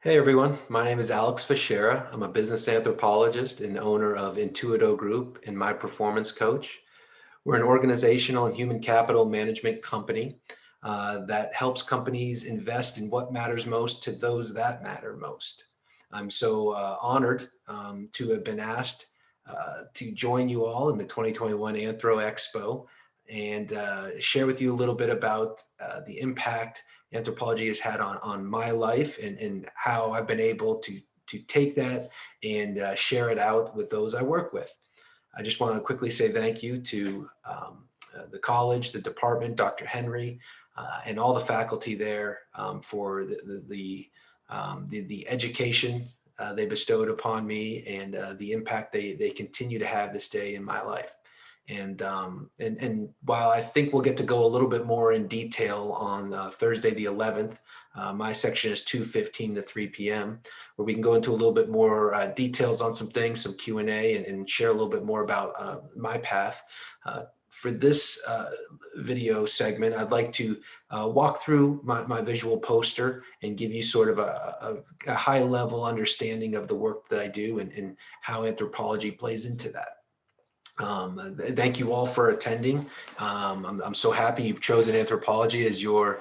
Hey everyone, my name is Alex Fichera. I'm a business anthropologist and owner of Intuito Group and my performance coach. We're an organizational and human capital management company that helps companies invest in what matters most to those that matter most. I'm so honored to have been asked to join you all in the 2021 Anthro Expo and share with you a little bit about the impact anthropology has had on my life and how I've been able to take that and share it out with those I work with. I just want to quickly say thank you to the college, the department, Dr. Henry, and all the faculty there for the education they bestowed upon me and the impact they continue to have this day in my life. And while I think we'll get to go a little bit more in detail on Thursday the 11th, my section is 2:15 to 3 p.m., where we can go into a little bit more details on some things, some Q&A, and share a little bit more about my path. For this video segment, I'd like to walk through my visual poster and give you sort of a high level understanding of the work that I do and how anthropology plays into that. Thank you all for attending. I'm so happy you've chosen anthropology as your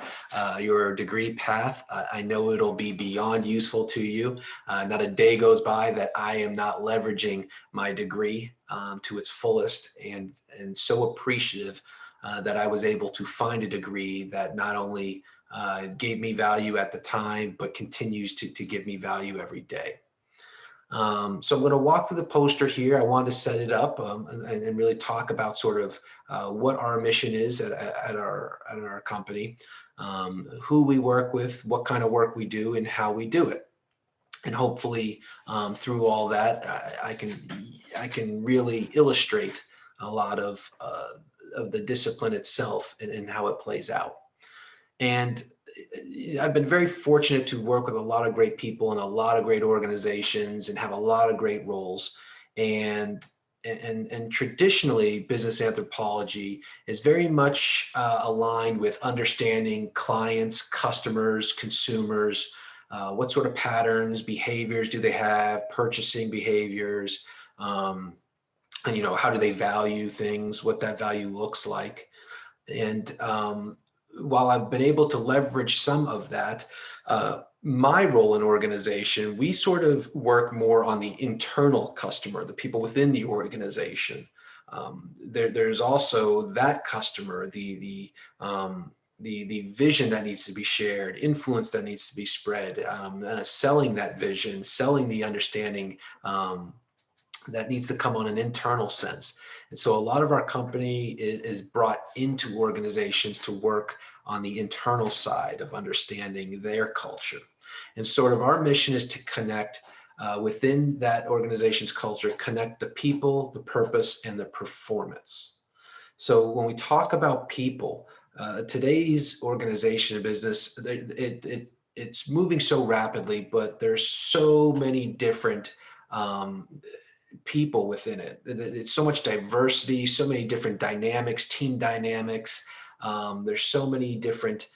degree path. I know it'll be beyond useful to you. Not a day goes by that I am not leveraging my degree to its fullest, and so appreciative that I was able to find a degree that not only gave me value at the time, but continues to give me value every day. So I'm going to walk through the poster here. I wanted to set it up and really talk about sort of what our mission is at our company, who we work with, what kind of work we do, and how we do it. And hopefully, through all that, I can really illustrate a lot of the discipline itself and how it plays out. And I've been very fortunate to work with a lot of great people and a lot of great organizations and have a lot of great roles. And traditionally, business anthropology is very much aligned with understanding clients, customers, consumers, what sort of patterns, behaviors do they have, purchasing behaviors, and how do they value things, what that value looks like. And while I've been able to leverage some of that, my role in organization, we sort of work more on the internal customer, the people within the organization. There's also that customer, the vision that needs to be shared, influence that needs to be spread, selling that vision, selling the understanding that needs to come on an internal sense. And so a lot of our company is brought into organizations to work on the internal side of understanding their culture. And sort of our mission is to connect within that organization's culture, connect the people, the purpose, and the performance. So when we talk about people, today's organization and business, it's moving so rapidly, but there's so many different people within it. It's so much diversity, so many different dynamics, team dynamics. There's so many different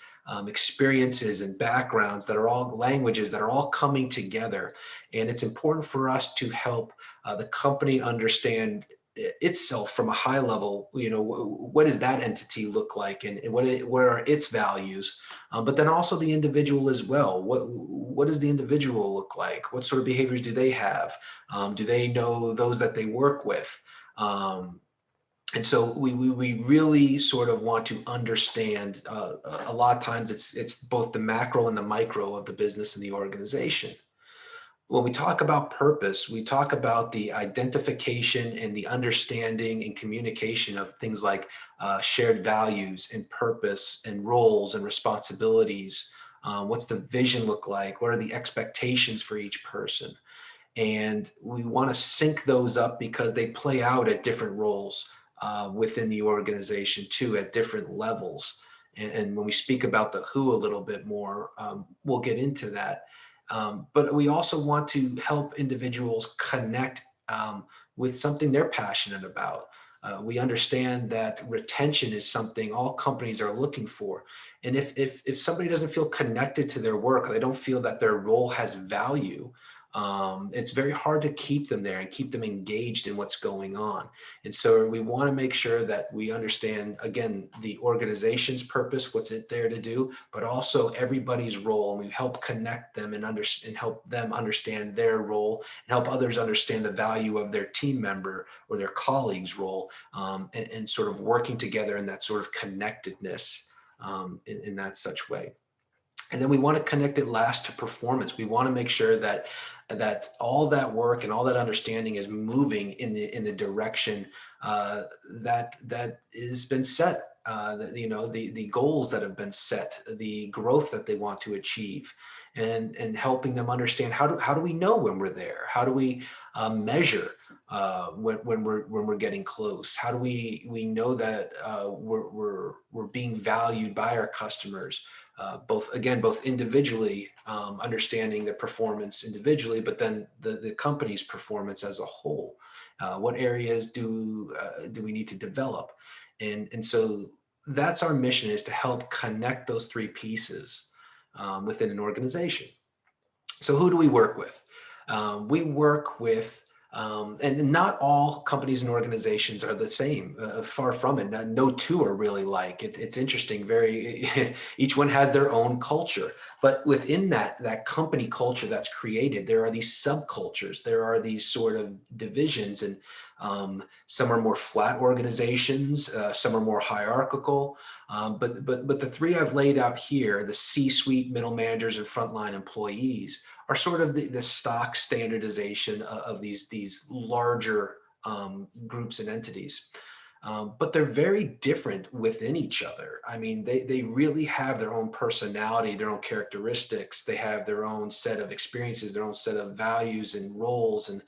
experiences and backgrounds that are all languages that are all coming together. And it's important for us to help the company understand itself from a high level. What does that entity look like, and what are its values, but then also the individual as well. What does the individual look like? What sort of behaviors do they have? Do they know those that they work with? And so we really sort of want to understand, a lot of times it's both the macro and the micro of the business and the organization. When we talk about purpose, we talk about the identification and the understanding and communication of things like shared values and purpose and roles and responsibilities. What's the vision look like? What are the expectations for each person? And we want to sync those up because they play out at different roles within the organization too, at different levels. And when we speak about the who a little bit more, we'll get into that. But we also want to help individuals connect with something they're passionate about. We understand that retention is something all companies are looking for. And if somebody doesn't feel connected to their work, or they don't feel that their role has value, it's very hard to keep them there and keep them engaged in what's going on. And so we want to make sure that we understand, again, the organization's purpose, what's it there to do, but also everybody's role. And we help connect them and help them understand their role, and help others understand the value of their team member or their colleague's role, and sort of working together in that sort of connectedness, in that such way. And then we want to connect it last to performance. We want to make sure that all that work and all that understanding is moving in the direction that has been set. The goals that have been set, the growth that they want to achieve, and helping them understand how do we know when we're there? How do we measure when we're getting close? How do we know that we're being valued by our customers? Both individually, understanding the performance individually, but then the company's performance as a whole. What areas do we need to develop? And so that's our mission, is to help connect those three pieces within an organization. So who do we work with? We work with, and not all companies and organizations are the same. Far from it. No two are really like. It's interesting. Each one has their own culture. But within that company culture that's created, there are these subcultures. There are these sort of divisions, and some are more flat organizations. Some are more hierarchical. But the three I've laid out here, the C-suite, middle managers, and frontline employees, are sort of the stock standardization of these larger groups and entities. But they're very different within each other. I mean, they really have their own personality, their own characteristics. They have their own set of experiences, their own set of values and roles and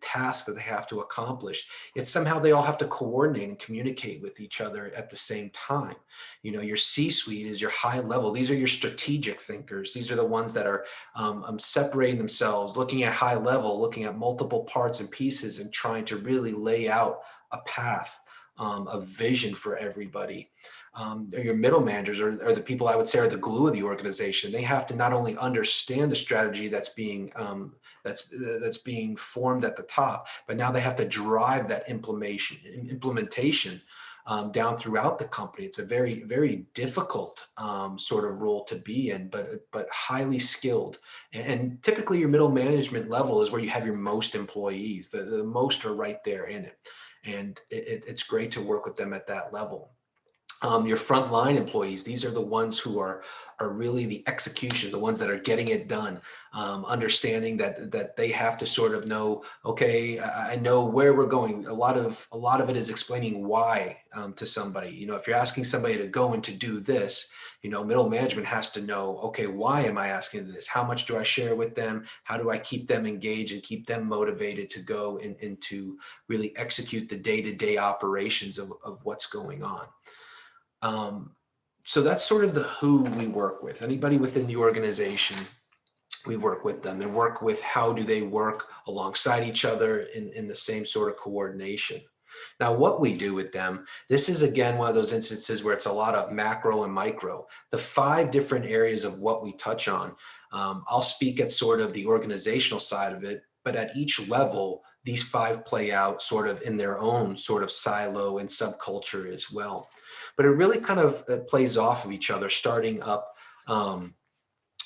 tasks that they have to accomplish. Yet somehow they all have to coordinate and communicate with each other at the same time. Your C-suite is your high level. These are your strategic thinkers. These are the ones that are separating themselves, looking at high level, looking at multiple parts and pieces, and trying to really lay out a path, a vision for everybody. Your middle managers are the people I would say are the glue of the organization. They have to not only understand the strategy that's being formed at the top, but now they have to drive that implementation down throughout the company. It's a very, very difficult sort of role to be in, but highly skilled. And typically your middle management level is where you have your most employees. The most are right there in it. And it's great to work with them at that level. Your frontline employees, these are the ones who are really the execution, the ones that are getting it done, understanding that they have to sort of know, okay, I know where we're going. A lot of it is explaining why to somebody. If you're asking somebody to go and to do this, middle management has to know, okay, why am I asking this? How much do I share with them? How do I keep them engaged and keep them motivated to go and to really execute the day-to-day operations of what's going on? So that's sort of the who we work with. Anybody within the organization, we work with them and work with how do they work alongside each other in the same sort of coordination. Now, what we do with them, this is again one of those instances where it's a lot of macro and micro. The 5 different areas of what we touch on, I'll speak at sort of the organizational side of it, but at each level, these 5 play out sort of in their own sort of silo and subculture as well. But it really kind of plays off of each other, starting up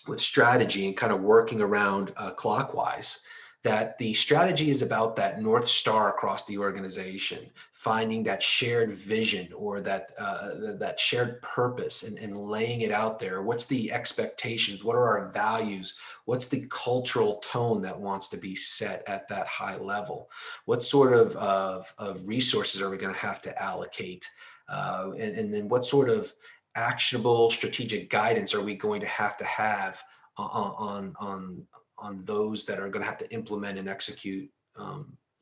with strategy and kind of working around clockwise. That the strategy is about that North Star across the organization, finding that shared vision or that shared purpose and laying it out there. What's the expectations? What are our values? What's the cultural tone that wants to be set at that high level? What sort of resources are we going to have to allocate? And then what sort of actionable strategic guidance are we going to have on those that are going to have to implement and execute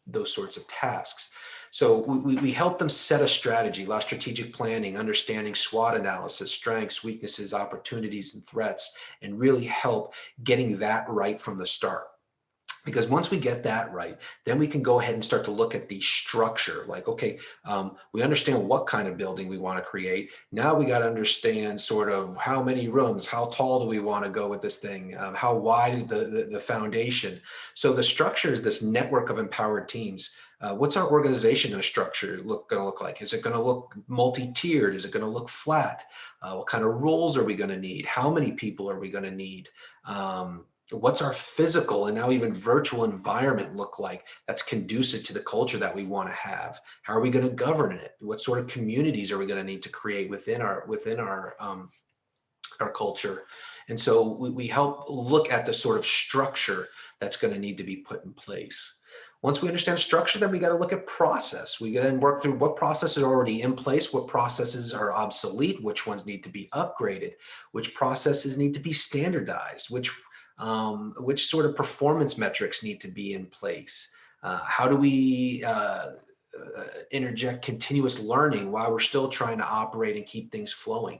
those sorts of tasks? So we help them set a strategy, a lot of strategic planning, understanding SWOT analysis, strengths, weaknesses, opportunities, and threats, and really help getting that right from the start. Because once we get that right, then we can go ahead and start to look at the structure. Like, okay, we understand what kind of building we want to create. Now we got to understand sort of how many rooms, how tall do we want to go with this thing, how wide is the foundation. So the structure is this network of empowered teams. What's our organization going to look like? Is it going to look multi-tiered? Is it going to look flat? What kind of roles are we going to need? How many people are we going to need? What's our physical and now even virtual environment look like that's conducive to the culture that we want to have? How are we going to govern it? What sort of communities are we going to need to create within our culture? And so we help look at the sort of structure that's going to need to be put in place. Once we understand structure, then we got to look at process. We then work through what processes are already in place, what processes are obsolete, which ones need to be upgraded, which processes need to be standardized, which sort of performance metrics need to be in place. How do we interject continuous learning while we're still trying to operate and keep things flowing?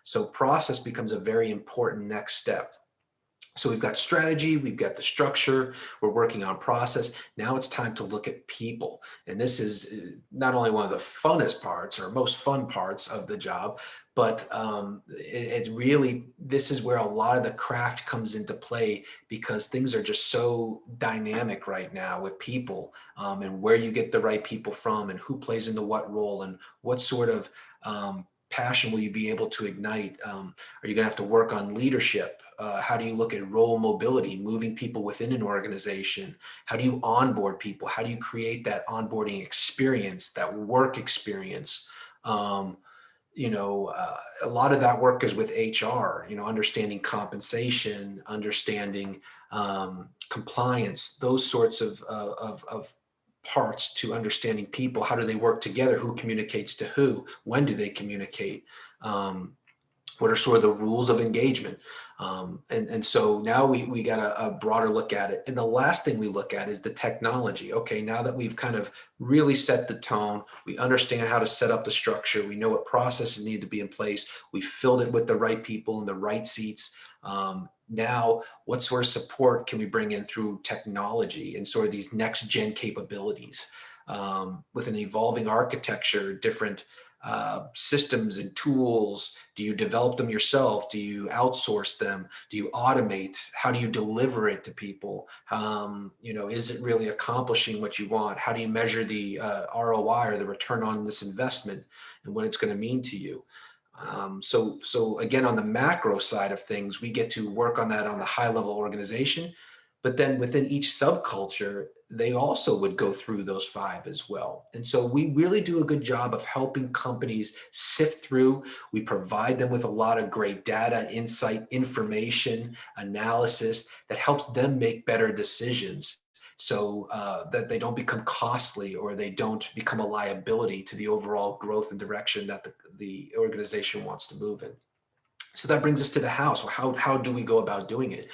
So process becomes a very important next step. So we've got strategy, we've got the structure, we're working on process. Now it's time to look at people. And this is not only one of the funnest parts or most fun parts of the job, but it's really, this is where a lot of the craft comes into play, because things are just so dynamic right now with people, and where you get the right people from and who plays into what role and what sort of passion will you be able to ignite? Are you going to have to work on leadership? How do you look at role mobility, moving people within an organization? How do you onboard people? How do you create that onboarding experience, that work experience? A lot of that work is with HR, understanding compensation, understanding compliance, those sorts of parts to understanding people. How do they work together? Who communicates to who? When do they communicate? What are sort of the rules of engagement? And so now we got a broader look at it. And the last thing we look at is the technology. Okay, now that we've kind of really set the tone, we understand how to set up the structure, we know what processes need to be in place, we filled it with the right people in the right seats. Now, what sort of support can we bring in through technology and sort of these next gen capabilities, with an evolving architecture, different systems and tools? Do you develop them yourself? Do you outsource them? Do you automate? How do you deliver it to people? Is it really accomplishing what you want? How do you measure the ROI, or the return on this investment, and what it's going to mean to you? So again, on the macro side of things, we get to work on that on the high level organization, but then within each subculture, they also would go through those five as well. And so we really do a good job of helping companies sift through. We provide them with a lot of great data, insight, information, analysis that helps them make better decisions, so that they don't become costly, or they don't become a liability to the overall growth and direction that the organization wants to move in. So that brings us to the how. So how do we go about doing it?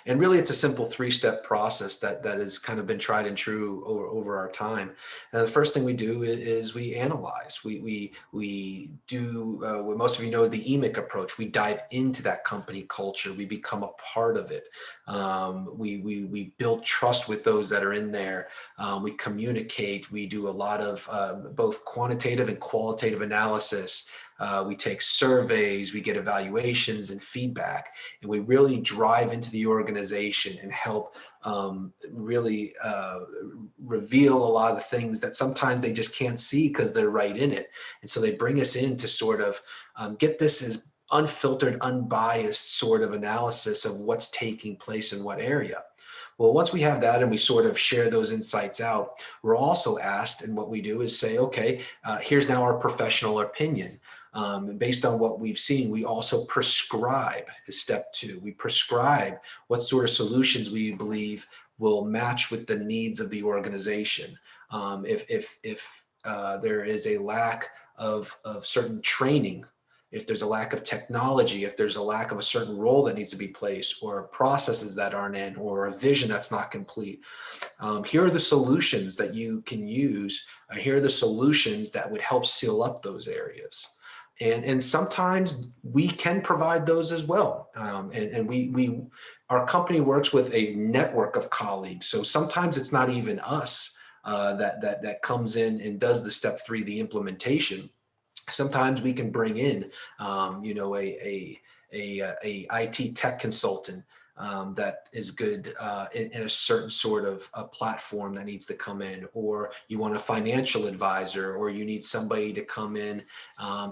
And really, it's a simple three-step process that has kind of been tried and true over our time. And the first thing we do is we analyze. We do what most of you know is the EMIC approach. We dive into that company culture. We become a part of it. We build trust with those that are in there. We communicate. We do a lot of both quantitative and qualitative analysis. We take surveys, we get evaluations and feedback, and we really drive into the organization and help really reveal a lot of the things that sometimes they just can't see because they're right in it. And so they bring us in to sort of get this as unfiltered, unbiased sort of analysis of what's taking place in what area. Well, once we have that and we sort of share those insights out, we're also asked, and what we do is say, okay, here's now our professional opinion. Based on what we've seen, we also prescribe is step two. We prescribe what sort of solutions we believe will match with the needs of the organization. If there is a lack of certain training, if there's a lack of technology, if there's a lack of a certain role that needs to be placed, or processes that aren't in, or a vision that's not complete, here are the solutions that you can use. Here are the solutions that would help seal up those areas. And sometimes we can provide those as well. Our company works with a network of colleagues. So sometimes it's not even us that comes in and does the step 3, the implementation. Sometimes we can bring in, a IT tech consultant that is good in a certain sort of a platform that needs to come in, or you want a financial advisor, or you need somebody to come in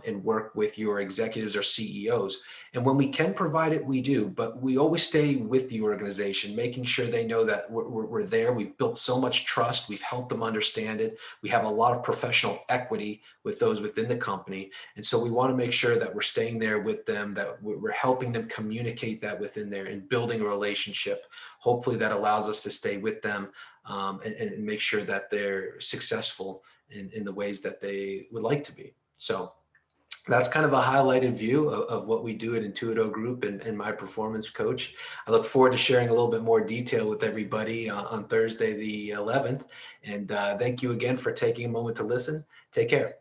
and work with your executives or CEOs. And when we can provide it, we do, but we always stay with the organization, making sure they know that we're there. We've built so much trust. We've helped them understand it. We have a lot of professional equity with those within the company. And so we want to make sure that we're staying there with them, that we're helping them communicate that within there and building a relationship. Hopefully that allows us to stay with them and make sure that they're successful in the ways that they would like to be. So that's kind of a highlighted view of what we do at Intuito Group and my performance coach. I look forward to sharing a little bit more detail with everybody on Thursday, the 11th. And thank you again for taking a moment to listen. Take care.